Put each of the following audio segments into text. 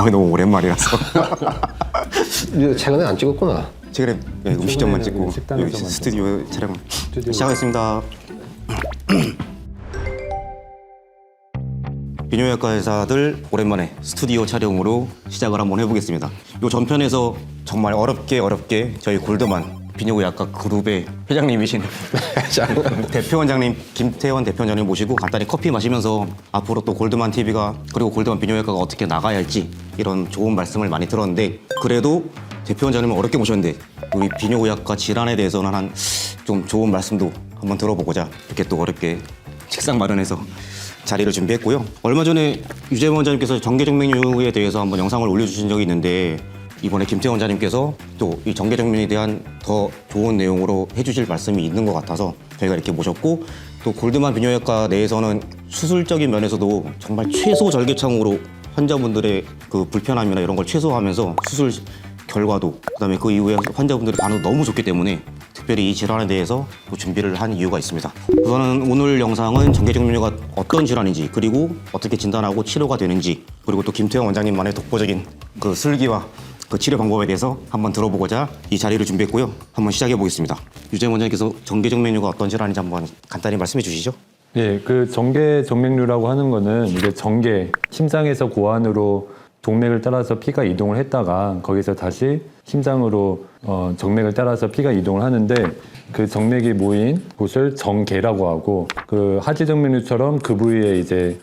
너무 오랜만이라서. 최근에 안 찍었구나. 최근에 음식점만 찍고 식당에서만 여기 스튜디오 촬영 시작하겠습니다. 비뇨기과 의사들 오랜만에 스튜디오 촬영으로 시작을 한번 해보겠습니다. 이 전편에서 정말 어렵게 저희 골드만 비뇨기과 그룹의 회장님이신 대표원장님 김태원 대표원장님 모시고 간단히 커피 마시면서 앞으로 또 골드만 TV가 그리고 골드만 비뇨기과가 어떻게 나가야 할지 이런 좋은 말씀을 많이 들었는데, 그래도 대표원장님을 어렵게 모셨는데 우리 비뇨기과 질환에 대해서는 한 좀 좋은 말씀도 한번 들어보고자 이렇게 또 어렵게 책상 마련해서 자리를 준비했고요. 얼마 전에 유재원 원장님께서 정계정맥류에 대해서 한번 영상을 올려주신 적이 있는데, 이번에 김태원 원장님께서 또 이 정계정맥에 대한 더 좋은 내용으로 해주실 말씀이 있는 것 같아서 저희가 이렇게 모셨고, 또 골드만 비뇨기과 내에서는 수술적인 면에서도 정말 최소 절개창으로 환자분들의 그 불편함이나 이런 걸 최소화하면서 수술 결과도, 그다음에 그 이후에 환자분들의 반응도 너무 좋기 때문에 특별히 이 질환에 대해서 또 준비를 한 이유가 있습니다. 우선은 오늘 영상은 정계정맥류가 어떤 질환인지, 그리고 어떻게 진단하고 치료가 되는지, 그리고 또 김태형 원장님만의 독보적인 그 슬기와 그 치료 방법에 대해서 한번 들어보고자 이 자리를 준비했고요. 한번 시작해 보겠습니다. 유재원 원장님께서 정계정맥류가 어떤 질환인지 한번 간단히 말씀해 주시죠. 예, 그 정계정맥류라고 하는 거는 이제 정계, 심장에서 고환으로 동맥을 따라서 피가 이동을 했다가 거기서 다시 심장으로 정맥을 따라서 피가 이동을 하는데, 그 정맥이 모인 곳을 정계라고 하고, 그 하지정맥류처럼 그 부위에 이제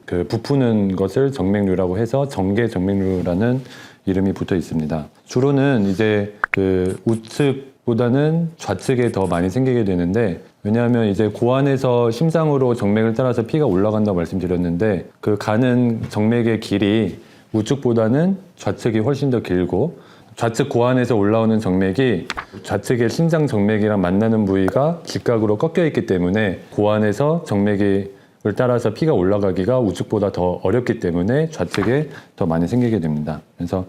그 부푸는 것을 정맥류라고 해서 정계정맥류라는 이름이 붙어 있습니다. 주로는 이제 그 우측보다는 좌측에 더 많이 생기게 되는데, 왜냐하면 이제 고환에서 심장으로 정맥을 따라서 피가 올라간다고 말씀드렸는데, 그 가는 정맥의 길이 우측보다는 좌측이 훨씬 더 길고, 좌측 고환에서 올라오는 정맥이 좌측의 신장 정맥이랑 만나는 부위가 직각으로 꺾여 있기 때문에 고환에서 정맥을 따라서 피가 올라가기가 우측보다 더 어렵기 때문에 좌측에 더 많이 생기게 됩니다. 그래서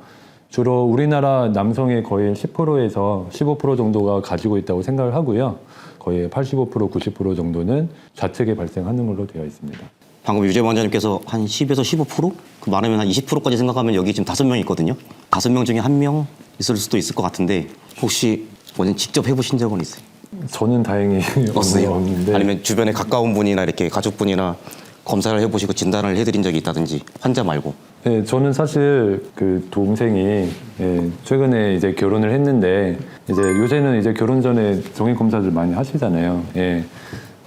주로 우리나라 남성의 거의 10%에서 15% 정도가 가지고 있다고 생각을 하고요. 거의 85%, 90% 정도는 좌측에 발생하는 걸로 되어 있습니다. 방금 유재원 원장님께서 한 10에서 15%? 그 많으면 한 20%까지 생각하면 여기 지금 5명 있거든요. 5명 중에 1명 있을 수도 있을 것 같은데, 혹시 원장님 직접 해보신 적은 있어요? 저는 다행히 없는데, 아니면 주변에 가까운 분이나 이렇게 가족분이나 검사를 해보시고 진단을 해드린 적이 있다든지, 환자 말고? 네, 저는 사실 그 동생이 최근에 이제 결혼을 했는데, 이제 요새는 이제 결혼 전에 정액 검사들 많이 하시잖아요. 예.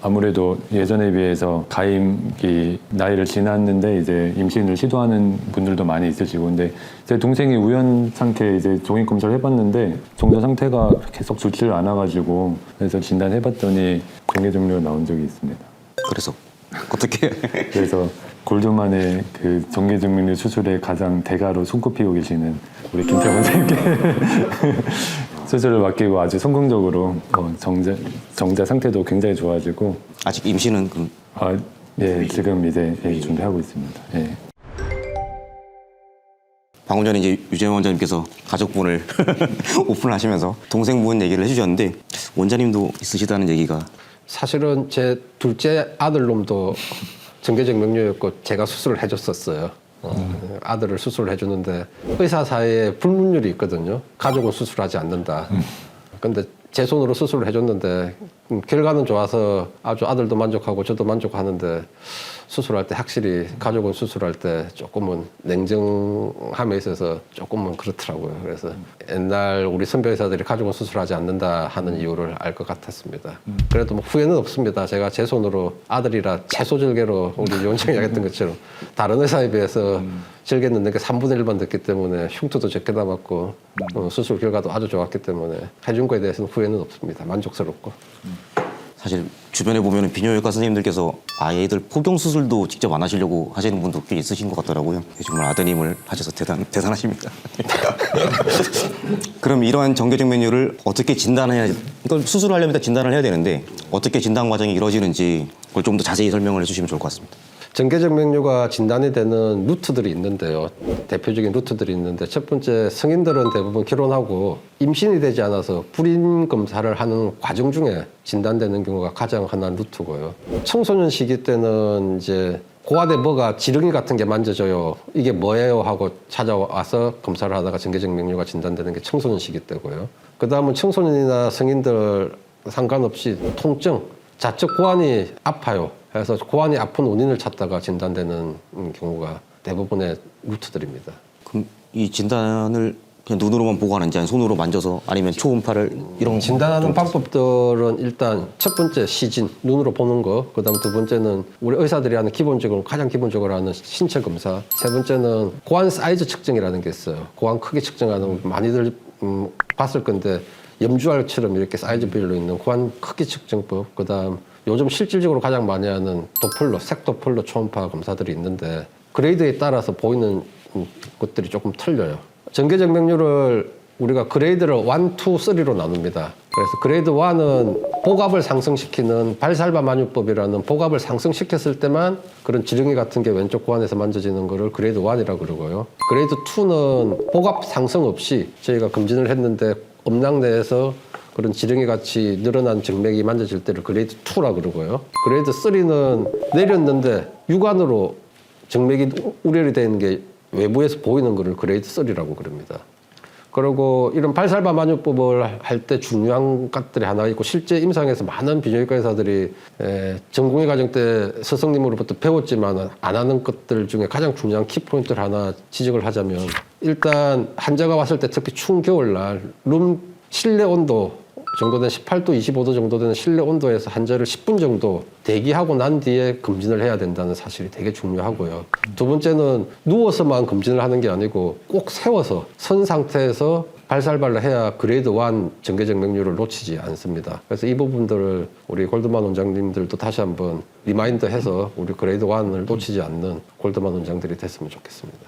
아무래도 예전에 비해서 가임기 나이를 지났는데 이제 임신을 시도하는 분들도 많이 있으시고, 근데 제 동생이 우연찮게 이제 종합 검사를 해봤는데 정자 상태가 계속 좋지를 않아가지고, 그래서 진단해봤더니 정계정맥류가 나온 적이 있습니다. 그래서 어떻게? 그래서 골드만의 그 정계정맥류 수술의 가장 대가로 손꼽히고 계시는 우리 김태원 선생님께 수술을 맡기고 아주 성공적으로 정자 상태도 굉장히 좋아지고. 아직 임신은 예, 지금 이제 준비하고 있습니다. 예. 방금 전에 이제 유재원 원장님께서 가족분을 오픈하시면서 동생분 얘기를 해주셨는데, 원장님도 있으시다는 얘기가. 사실은 제 둘째 아들놈도 정계정맥류였고 제가 수술을 해줬었어요. 아들을 수술을 해주는데 의사 사이에 불문율이 있거든요. 가족은 수술하지 않는다. 근데 제 손으로 수술을 해줬는데 결과는 좋아서 아주 아들도 만족하고 저도 만족하는데, 수술할 때 확실히 가족은 수술할 때 조금은 냉정함에 있어서 조금은 그렇더라고요. 그래서 옛날 우리 선배 의사들이 가족은 수술하지 않는다 하는 이유를 알 것 같았습니다. 그래도 뭐 후회는 없습니다. 제가 제 손으로 아들이라 채소 절개로 우리 원장이 하겠던 것처럼 다른 의사에 비해서 절개 넣는 게 3분의 1만 됐기 때문에 흉터도 적게 남았고 수술 결과도 아주 좋았기 때문에 해준 거에 대해서는 후회는 없습니다. 만족스럽고. 사실 주변에 보면 비뇨기과 선생님들께서 아이들 포경 수술도 직접 안 하시려고 하시는 분도 꽤 있으신 것 같더라고요. 정말 아드님을 하셔서 대단하십니다. 그럼 이러한 정계정맥류를 어떻게 진단해야, 이걸 수술하려면 진단을 해야 되는데 어떻게 진단 과정이 이루어지는지 그걸 좀 더 자세히 설명을 해주시면 좋을 것 같습니다. 정계정맥류가 진단이 되는 루트들이 있는데요. 대표적인 루트들이 있는데, 첫 번째, 성인들은 대부분 결혼하고 임신이 되지 않아서 불임 검사를 하는 과정 중에 진단되는 경우가 가장 흔한 루트고요. 청소년 시기 때는 이제 고환에 뭐가 지렁이 같은 게 만져져요. 이게 뭐예요? 하고 찾아와서 검사를 하다가 정계정맥류가 진단되는 게 청소년 시기 때고요. 그 다음은 청소년이나 성인들 상관없이 통증, 자측 고환이 아파요. 그래서 고환이 아픈 원인을 찾다가 진단되는 경우가 대부분의 루트들입니다. 그럼 이 진단을 그냥 눈으로만 보고 하는지 아니면 손으로 만져서 아니면 초음파를 이런 진단하는 방법들은 일단 첫 번째 시진, 눈으로 보는 거. 그다음 두 번째는 우리 의사들이 하는 가장 기본적으로 하는 신체 검사. 세 번째는 고환 사이즈 측정이라는 게 있어요. 고환 크기 측정하는 거 많이들 봤을 건데 염주알처럼 이렇게 사이즈별로 있는 고환 크기 측정법. 그다음 요즘 실질적으로 가장 많이 하는 도플러, 색도플러 초음파 검사들이 있는데 그레이드에 따라서 보이는 것들이 조금 틀려요. 정계정맥류를 우리가 그레이드를 1, 2, 3로 나눕니다. 그래서 그레이드 1은 복압을 상승시키는 발살바마뉴법이라는 복압을 상승시켰을 때만 그런 지렁이 같은 게 왼쪽 고환에서 만져지는 거를 그레이드 1이라고 그러고요. 그레이드 2는 복압 상승 없이 저희가 검진을 했는데 음낭 내에서 그런 지렁이 같이 늘어난 정맥이 만져질 때를 그레이드 2라고 그러고요. 그레이드 3는 내렸는데 육안으로 정맥이 우려이 되는 게 외부에서 보이는 거를 그레이드 3라고 그럽니다. 그리고 이런 발살바마뉴법을 할 때 중요한 것들이 하나 있고 실제 임상에서 많은 비뇨기과 의사들이 전공의 과정 때 스승님으로부터 배웠지만 안 하는 것들 중에 가장 중요한 키포인트를 하나 지적을 하자면 일단 환자가 왔을 때 특히 추운 겨울날 실내 온도 정도 된 18도, 25도 정도 되는 실내 온도에서 환자를 10분 정도 대기하고 난 뒤에 검진을 해야 된다는 사실이 되게 중요하고요. 두 번째는 누워서만 검진을 하는 게 아니고 꼭 세워서 선 상태에서 발살발을 해야 그레이드 1 정계정맥류를 놓치지 않습니다. 그래서 이 부분들을 우리 골드만 원장님들도 다시 한번 리마인드해서 우리 그레이드 1을 놓치지 않는 골드만 원장들이 됐으면 좋겠습니다.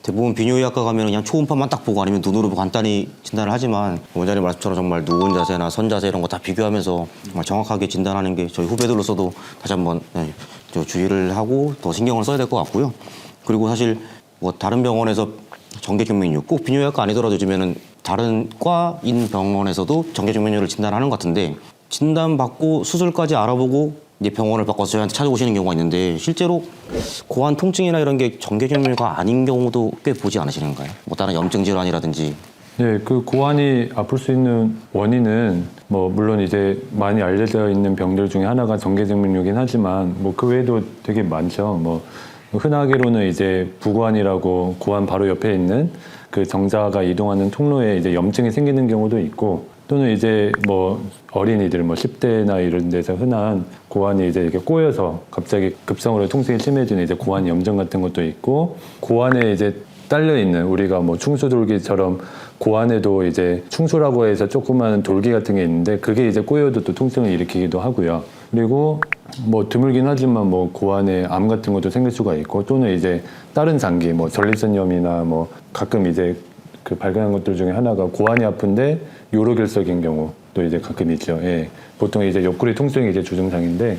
대부분 비뇨의학과 가면 그냥 초음파만 딱 보고 아니면 눈으로 보고 간단히 진단을 하지만 원장님 말씀처럼 정말 누운 자세나 선 자세 이런 거 다 비교하면서 정말 정확하게 진단하는 게 저희 후배들로서도 다시 한번 주의를 하고 더 신경을 써야 될 것 같고요. 그리고 사실 뭐 다른 병원에서 정계정맥류 꼭 비뇨의학과 아니더라도 요즘에는 다른 과인 병원에서도 정계정맥류를 진단하는 것 같은데 진단받고 수술까지 알아보고 이제 병원을 바꿔서 저희한테 찾아오시는 경우가 있는데 실제로 고환 통증이나 이런 게 정계정맥류가 아닌 경우도 꽤 보지 않으시는가요? 뭐 다른 염증 질환이라든지. 네, 그 고환이 아플 수 있는 원인은 뭐 물론 이제 많이 알려져 있는 병들 중에 하나가 정계정맥류긴 하지만 뭐 그 외에도 되게 많죠. 뭐 흔하게로는 이제 부고환이라고 고환 바로 옆에 있는 그 정자가 이동하는 통로에 이제 염증이 생기는 경우도 있고 또는 이제 뭐 어린이들 뭐 10대나 이런 데서 흔한 고환이 이제 이렇게 꼬여서 갑자기 급성으로 통증이 심해지는 이제 고환 염증 같은 것도 있고 고환에 이제 딸려 있는 우리가 뭐 충수돌기처럼 고환에도 이제 충수라고 해서 조그마한 돌기 같은 게 있는데 그게 이제 꼬여도 또 통증을 일으키기도 하고요. 그리고 뭐 드물긴 하지만 뭐 고환에 암 같은 것도 생길 수가 있고 또는 이제 다른 장기 뭐 전립선염이나 뭐 가끔 이제 그 발견한 것들 중에 하나가 고환이 아픈데 요로결석인 경우도 이제 가끔 있죠. 예. 보통 이제 옆구리 통증이 이제 주증상인데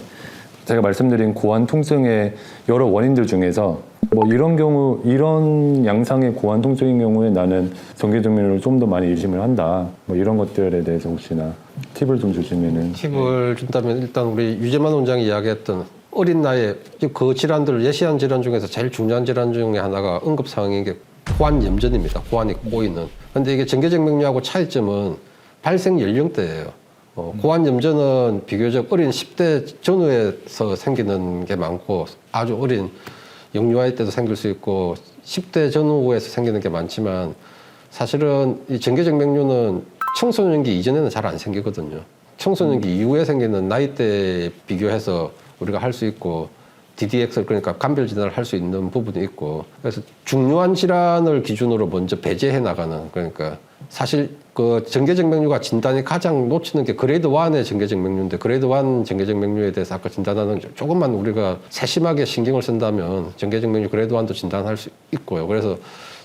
제가 말씀드린 고환 통증의 여러 원인들 중에서 뭐 이런 경우 이런 양상의 고환 통증인 경우에 나는 정계정맥류를 좀 더 많이 의심을 한다. 뭐 이런 것들에 대해서 혹시나 팁을 좀 주시면은. 팁을 준다면 일단 우리 유재만 원장이 이야기했던 어린 나이에 그 질환들을 예시한 질환 중에서 제일 중요한 질환 중에 하나가 응급상황인 게 고환 염전입니다. 고환이 꼬이는. 근데 이게 정계정맥류하고 차이점은 발생 연령대예요. 고환 염전은 비교적 어린 10대 전후에서 생기는 게 많고 아주 어린 영유아일 때도 생길 수 있고 10대 전후에서 생기는 게 많지만 사실은 이 정계정맥류는 청소년기 이전에는 잘 안 생기거든요. 청소년기 이후에 생기는 나이대에 비교해서 우리가 할 수 있고 DDX 그러니까 감별 진단을 할 수 있는 부분이 있고 그래서 중요한 질환을 기준으로 먼저 배제해 나가는 그러니까 사실 그 정계정맥류가 진단이 가장 놓치는 게 그레이드 1의 정계정맥류인데 그레이드 1 정계정맥류에 대해서 아까 진단하는 조금만 우리가 세심하게 신경을 쓴다면 정계정맥류 그레이드 1도 진단할 수 있고요. 그래서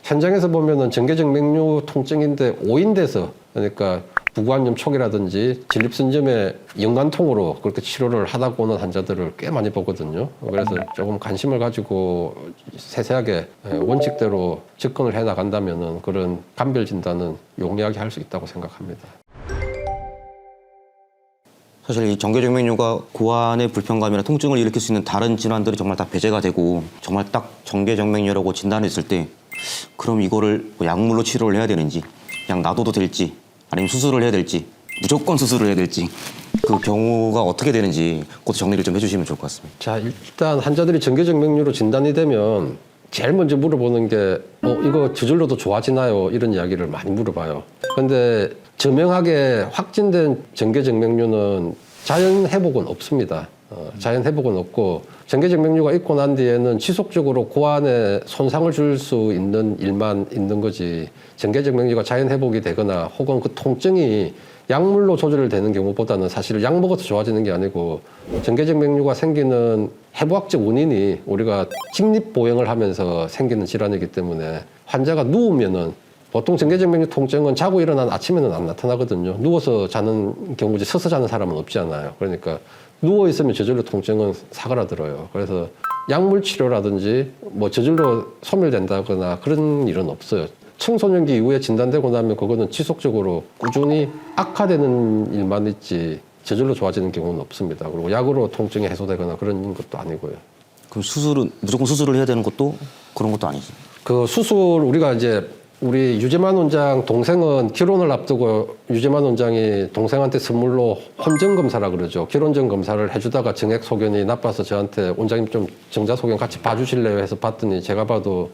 현장에서 보면은 정계정맥류 통증인데 오인돼서 그러니까 부고환염 초기라든지 전립선점의 연관통으로 그렇게 치료를 하다 보는 환자들을 꽤 많이 보거든요. 그래서 조금 관심을 가지고 세세하게 원칙대로 접근을 해 나간다면은 그런 감별 진단은 용이하게 할 수 있다고 생각합니다. 사실 이 정계정맥류가 고환의 불편감이나 통증을 일으킬 수 있는 다른 질환들이 정말 다 배제가 되고 정말 딱 정계정맥류라고 진단했을 때 그럼 이거를 뭐 약물로 치료를 해야 되는지 그냥 놔둬도 될지 아니면 수술을 해야 될지 무조건 수술을 해야 될지 그 경우가 어떻게 되는지 그것도 정리를 좀 해주시면 좋을 것 같습니다. 자, 일단 환자들이 정계정맥류로 진단이 되면 제일 먼저 물어보는 게 이거 저절로도 좋아지나요? 이런 이야기를 많이 물어봐요. 근데 저명하게 확진된 정계정맥류는 자연 회복은 없습니다. 자연 회복은 없고 정계정맥류가 있고 난 뒤에는 지속적으로 고환에 손상을 줄 수 있는 일만 있는 거지 정계정맥류가 자연 회복이 되거나 혹은 그 통증이 약물로 조절되는 경우보다는 사실 약 먹어서 좋아지는 게 아니고 정계정맥류가 생기는 해부학적 원인이 우리가 직립보행을 하면서 생기는 질환이기 때문에 환자가 누우면은 보통 정계정맥류 통증은 자고 일어난 아침에는 안 나타나거든요. 누워서 자는 경우지 서서 자는 사람은 없지 않아요. 그러니까 누워 있으면 저절로 통증은 사그라들어요. 그래서 약물 치료라든지 뭐 저절로 소멸된다거나 그런 일은 없어요. 청소년기 이후에 진단되고 나면 그거는 지속적으로 꾸준히 악화되는 일만 있지 저절로 좋아지는 경우는 없습니다. 그리고 약으로 통증이 해소되거나 그런 것도 아니고요. 그럼 수술은 무조건 수술을 해야 되는 것도 그런 것도 아니지. 그 수술 우리가 이제 우리 유재만 원장 동생은 결혼을 앞두고 유재만 원장이 동생한테 선물로 혼전 검사라 그러죠. 결혼전 검사를 해주다가 정액 소견이 나빠서 저한테 원장님 좀 정자 소견 같이 봐주실래요 해서 봤더니 제가 봐도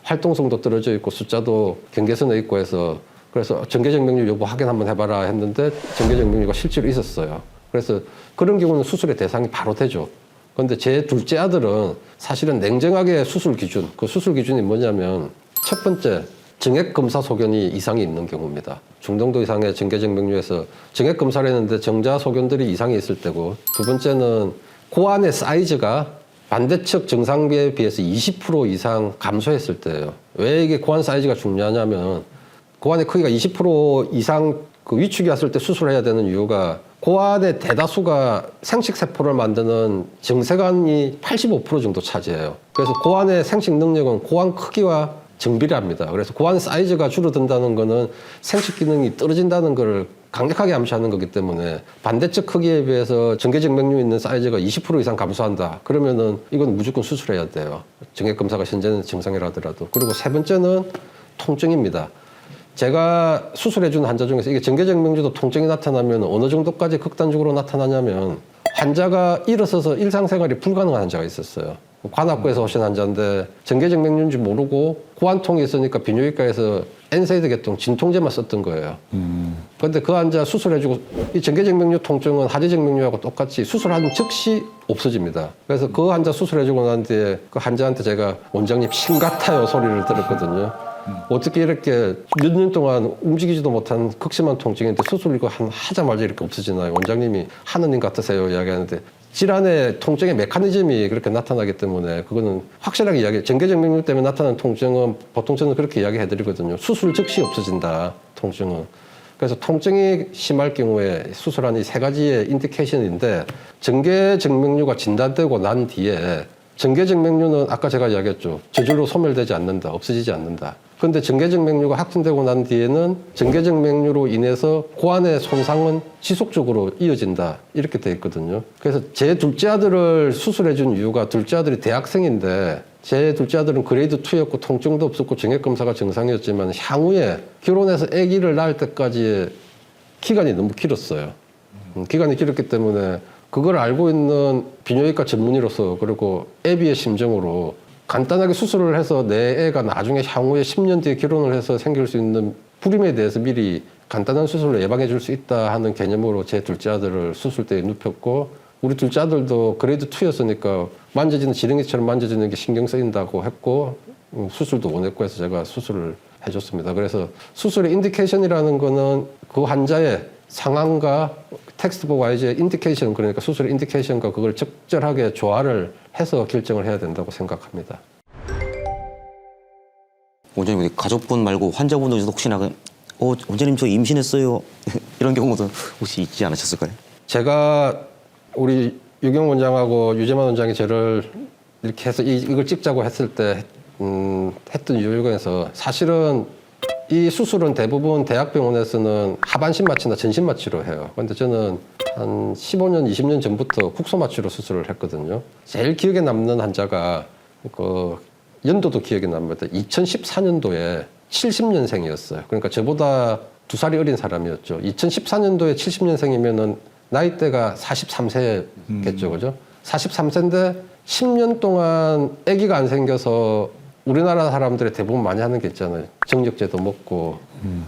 활동성도 떨어져 있고 숫자도 경계선에 있고 해서 그래서 정계정맥류 여부 확인 한번 해봐라 했는데 정계정맥류가 실제로 있었어요. 그래서 그런 경우는 수술의 대상이 바로 되죠. 그런데 제 둘째 아들은 사실은 냉정하게 수술 기준, 그 수술 기준이 뭐냐면 첫 번째 정액 검사 소견이 이상이 있는 경우입니다. 중등도 이상의 정계정맥류에서 정액 검사를 했는데 정자 소견들이 이상이 있을 때고 두 번째는 고환의 사이즈가 반대측 정상비에 비해서 20% 이상 감소했을 때예요. 왜 이게 고환 사이즈가 중요하냐면 고환의 크기가 20% 이상 그 위축이 왔을 때 수술해야 되는 이유가 고환의 대다수가 생식세포를 만드는 정세관이 85% 정도 차지해요. 그래서 고환의 생식 능력은 고환 크기와 정비례합니다. 그래서 고환 사이즈가 줄어든다는 거는 생식 기능이 떨어진다는 걸 강력하게 암시하는 거기 때문에 반대측 크기에 비해서 정계정맥류 있는 사이즈가 20% 이상 감소한다. 그러면은 이건 무조건 수술해야 돼요. 정액 검사가 현재는 정상이라 하더라도. 그리고 세 번째는 통증입니다. 제가 수술해준 환자 중에서 이게 정계정맥류도 통증이 나타나면 어느 정도까지 극단적으로 나타나냐면 환자가 일어서서 일상생활이 불가능한 환자가 있었어요. 관악구에서 오신 환자인데 정계정맥류인지 모르고 고환통이 있으니까 비뇨기과에서 엔세이드 계통 진통제만 썼던 거예요. 그런데 그 환자 수술해주고 이 정계정맥류 통증은 하지정맥류하고 똑같이 수술한 즉시 없어집니다. 그래서 그 환자 수술해주고 난 뒤에 그 환자한테 제가 원장님 신 같아요 소리를 들었거든요. 어떻게 이렇게 몇 년 동안 움직이지도 못한 극심한 통증인데 수술 이거 하자마자 이렇게 없어지나요? 원장님이 하느님 같으세요 이야기하는데 질환의 통증의 메커니즘이 그렇게 나타나기 때문에 그거는 확실하게 이야기해요. 정계정맥류 때문에 나타나는 통증은 보통 저는 그렇게 이야기해드리거든요. 수술 즉시 없어진다, 통증은. 그래서 통증이 심할 경우에 수술한 이 세 가지의 인디케이션인데 정계정맥류가 진단되고 난 뒤에 정계정맥류는 아까 제가 이야기했죠. 저절로 소멸되지 않는다, 없어지지 않는다. 그런데 정계정맥류가 확진되고 난 뒤에는 정계정맥류로 인해서 고환의 손상은 지속적으로 이어진다 이렇게 돼 있거든요. 그래서 제 둘째 아들을 수술해준 이유가 둘째 아들이 대학생인데 제 둘째 아들은 그레이드 2였고 통증도 없었고 정액검사가 정상이었지만 향후에 결혼해서 아기를 낳을 때까지의 기간이 너무 길었어요. 기간이 길었기 때문에 그걸 알고 있는 비뇨기과 전문의로서 그리고 애비의 심정으로 간단하게 수술을 해서 내 애가 나중에 향후에 10년 뒤에 결혼을 해서 생길 수 있는 불임에 대해서 미리 간단한 수술로 예방해 줄 수 있다 하는 개념으로 제 둘째 아들을 수술대에 눕혔고 우리 둘째 아들도 그레이드 2였으니까 만져지는 지렁이처럼 만져지는 게 신경 쓰인다고 했고 수술도 원했고 해서 제가 수술을 해줬습니다. 그래서 수술의 인디케이션이라는 거는 그 환자의 상황과 텍스트북 와이즈의 인디케이션 그러니까 수술의 인디케이션과 그걸 적절하게 조화를 해서 결정을 해야 된다고 생각합니다. 원장님 가족분 말고 환자분들도 혹시나 원장님 저 임신했어요 이런 경우도 혹시 있지 않으셨을까요? 제가 우리 유경 원장하고 유재만 원장이 저를 이렇게 해서 이걸 찍자고 했을 때 했던 이유 중에서 사실은 이 수술은 대부분 대학병원에서는 하반신 마취나 전신 마취로 해요. 그런데 저는 한 15년, 20년 전부터 국소마취로 수술을 했거든요. 제일 기억에 남는 환자가 그 연도도 기억에 납니다. 2014년도에 70년생이었어요. 그러니까 저보다 2살이 어린 사람이었죠. 2014년도에 70년생이면은 나이대가 43세겠죠, 그죠? 43세인데 10년 동안 아기가 안 생겨서 우리나라 사람들이 대부분 많이 하는 게 있잖아요. 정력제도 먹고,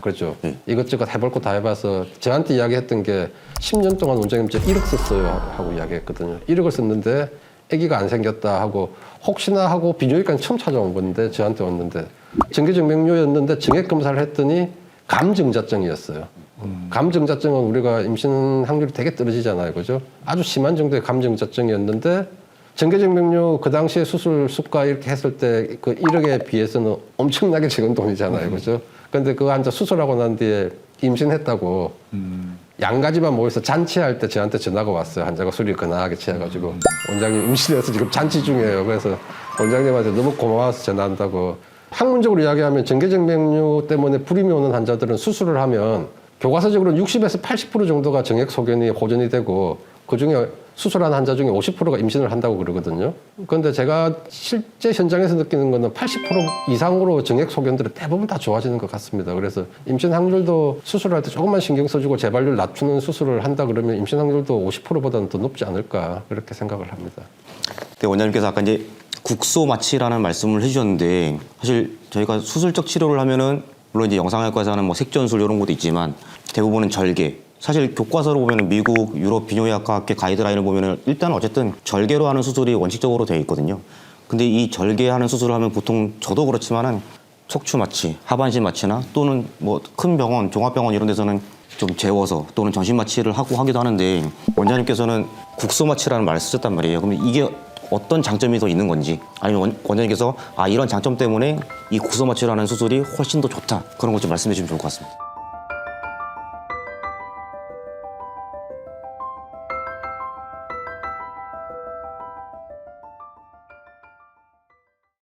그렇죠. 이것저것 해볼 거 다 해봐서 저한테 이야기했던 게 10년 동안 원장님 저 1억 썼어요 하고 이야기했거든요. 1억을 썼는데 아기가 안 생겼다 하고 혹시나 하고 비뇨기과는 처음 찾아온 건데 저한테 왔는데 정계정맥류였는데 정액 검사를 했더니 감증자증이었어요. 감증자증은 우리가 임신 확률이 되게 떨어지잖아요, 그죠? 아주 심한 정도의 감증자증이었는데 정계정맥류 그 당시에 수술 수가 이렇게 했을 때 그 1억에 비해서는 엄청나게 적은 돈이잖아요, 그죠? 근데 그 환자 수술하고 난 뒤에 임신했다고 양가지만 모여서 잔치할 때 저한테 전화가 왔어요. 환자가 술이 거나하게 취해가지고 원장님 임신해서 지금 잔치 중이에요. 그래서 원장님한테 너무 고마워서 전화한다고. 학문적으로 이야기하면 정계정맥류 때문에 불임이 오는 환자들은 수술을 하면 교과서적으로는 60에서 80% 정도가 정액 소견이 호전이 되고 그중에 수술한 환자 중에 50%가 임신을 한다고 그러거든요. 그런데 제가 실제 현장에서 느끼는 거는 80% 이상으로 정액 소견들이 대부분 다 좋아지는 것 같습니다. 그래서 임신 확률도 수술할 때 조금만 신경 써주고 재발률 낮추는 수술을 한다 그러면 임신 확률도 50%보다는 더 높지 않을까 그렇게 생각을 합니다. 네, 원장님께서 아까 이제 국소 마취라는 말씀을 해주셨는데 사실 저희가 수술적 치료를 하면은 물론 이제 영상학과에서 하는 뭐 색전술 이런 것도 있지만 대부분은 절개. 사실 교과서로 보면 미국, 유럽 비뇨의학과학회 가이드라인을 보면은 일단 어쨌든 절개로 하는 수술이 원칙적으로 되어 있거든요. 근데 이 절개하는 수술을 하면 보통 저도 그렇지만은 척추 마취, 하반신 마취나 또는 뭐 큰 병원, 종합병원 이런 데서는 좀 재워서 또는 전신 마취를 하고 하기도 하는데 원장님께서는 국소 마취라는 말을 쓰셨단 말이에요. 그럼 이게 어떤 장점이 더 있는 건지 아니면 원장님께서 이런 장점 때문에 이 국소 마취라는 수술이 훨씬 더 좋다 그런 것 좀 말씀해 주시면 좋을 것 같습니다.